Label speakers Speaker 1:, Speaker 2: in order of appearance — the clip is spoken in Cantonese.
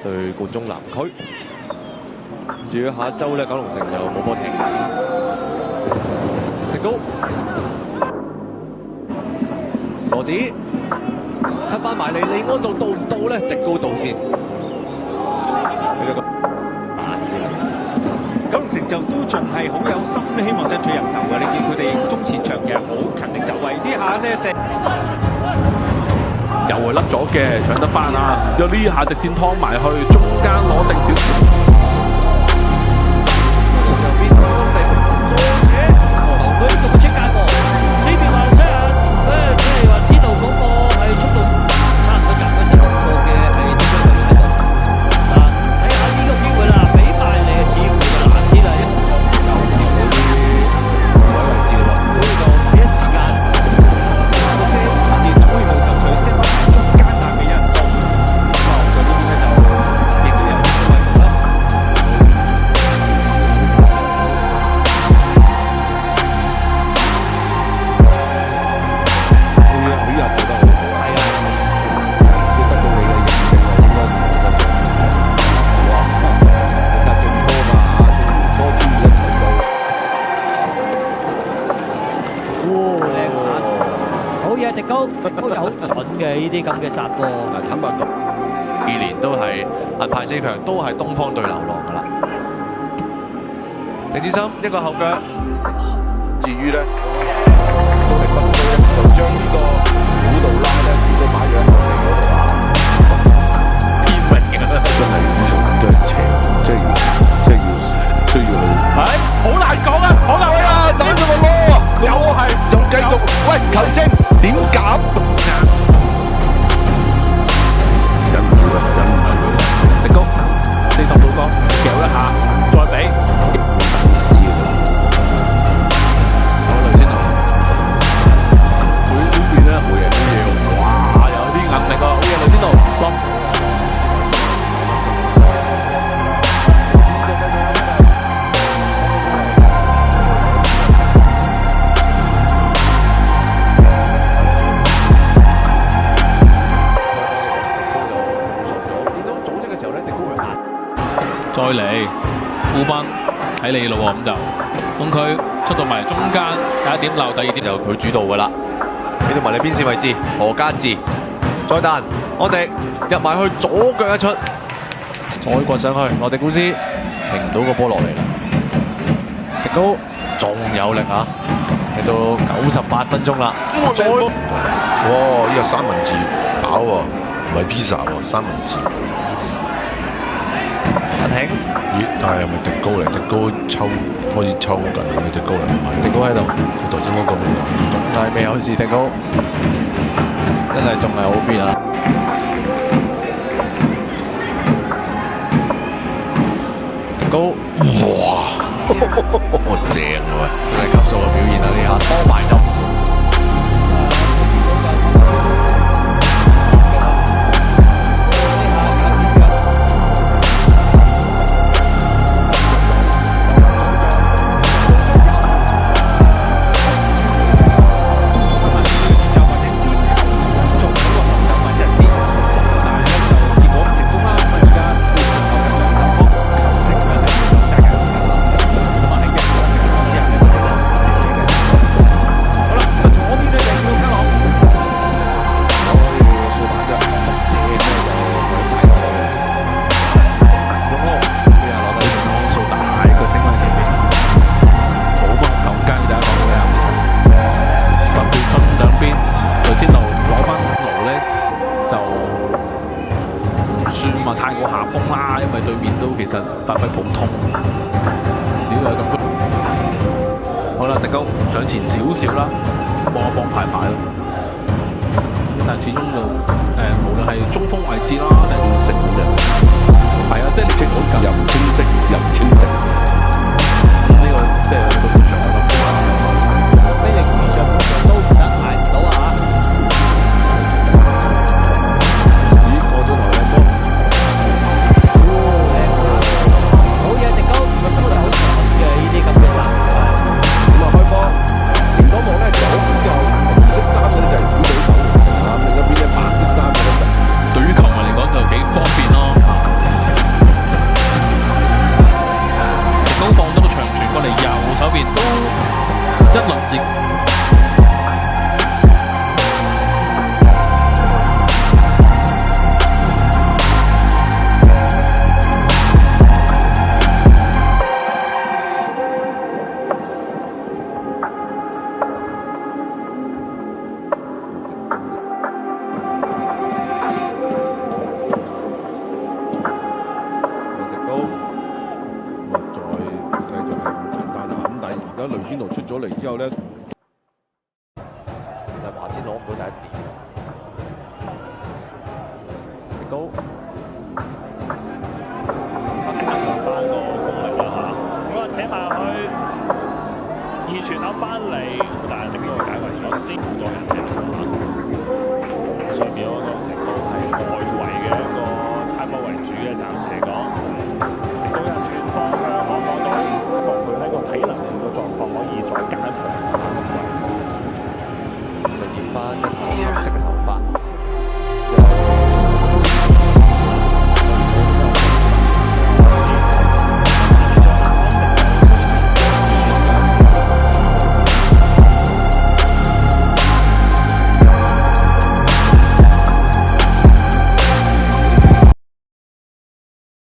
Speaker 1: 對冠忠南區。至於下一週咧，九龍城就冇波踢。迪高，羅子黑翻埋嚟，利安道到唔到咧？迪高到先。俾咗個彈先。
Speaker 2: 九龍城就都仲係好有心，希望爭取入球嘅。你見佢哋中前場其實好勤力就位，呢下呢隻。
Speaker 3: 又係甩咗嘅，搶得翻啊！就呢下直線拖埋去，中間攞定少少。
Speaker 4: 佢仲會出界喎，呢邊話出啊！即係話知道嗰個係速度差唔多夾佢成個嘅係點樣喺度。嗱，睇下呢個機會啦，俾埋你似乎就難啲啦，有啲位置喎，呢個第一時間。迪高就好準嘅呢啲咁嘅殺波。
Speaker 1: 坦白講，2年都係銀牌4強，都係東方對流浪㗎啦。鄭智深一個後腳，
Speaker 5: 至於咧，都係分區咧，就將呢個古道拉咧，亦都擺咗喺後地嗰度啊。
Speaker 3: 天命嘅真係要從對斜，即係要需要去。係好難講啊！好難啊！
Speaker 5: 斬咗個波，又係仲繼續，喂球證點減？
Speaker 3: 忍唔住啦，忍唔住啦！迪高4頭倒光，夾一下，再俾。好雷先頭，佢呢邊咧好嘢好嘢喎！哇，有啲壓力啊！好嘢雷先頭，落。再嚟，顧斌睇你咯喎，咁就控區出到埋中間，第一點漏，第二點
Speaker 1: 就佢主導㗎啦。俾到埋你邊線位置，何家志再彈，安迪入埋去左腳一出，再掘上去，羅迪古斯停唔到個波落嚟啦。迪高仲有力啊！嚟到98分鐘啦，再
Speaker 5: 哇！呢個三文治飽喎，唔係 pizza 喎，三文治。
Speaker 1: 阿挺，
Speaker 5: 咦？但係係咪迪高嚟？迪高開始抽緊，係咪迪高嚟？唔係，
Speaker 1: 迪高喺度。
Speaker 5: 佢頭先嗰個邊個？
Speaker 1: 仲係未有事，迪高真係仲係好 fit 啊！迪高，
Speaker 5: 哇！正喎，
Speaker 1: 真係級數嘅表現啊！呢下拖埋就。
Speaker 3: 太過下風啦，因為對面都其實發揮普通。呢個咁，好啦，迪高上前少少啦，幫一幫排咯。但始終就無論係中鋒位置啦，定係成嘅，係啊，即係清晰又唔清晰又唔清晰。呢個即係個半場我諗，
Speaker 4: 俾你遇上都唔得，捱唔到啊！
Speaker 3: 咦，過咗頭兩波。
Speaker 4: 好嘢，迪高，佢都係好準嘅呢啲咁嘅殺。
Speaker 5: 咁啊開波，蘋果網咧左之後紅色衫嗰啲就係主隊手，另一邊嘅白色衫嗰啲。
Speaker 3: 對於球迷嚟講就幾方便咯。邊都一輪時。
Speaker 5: 雷仙奴出咗嚟之後咧，
Speaker 1: 但華先攞唔到第一點，迪高
Speaker 6: 先能夠翻個功力啦嚇，咁啊扯埋去二傳口翻嚟，但係迪高解圍咗先，好多人嘅嚇，上面嗰個程度係外圍嘅一個猜波為主嘅，暫時嚟講。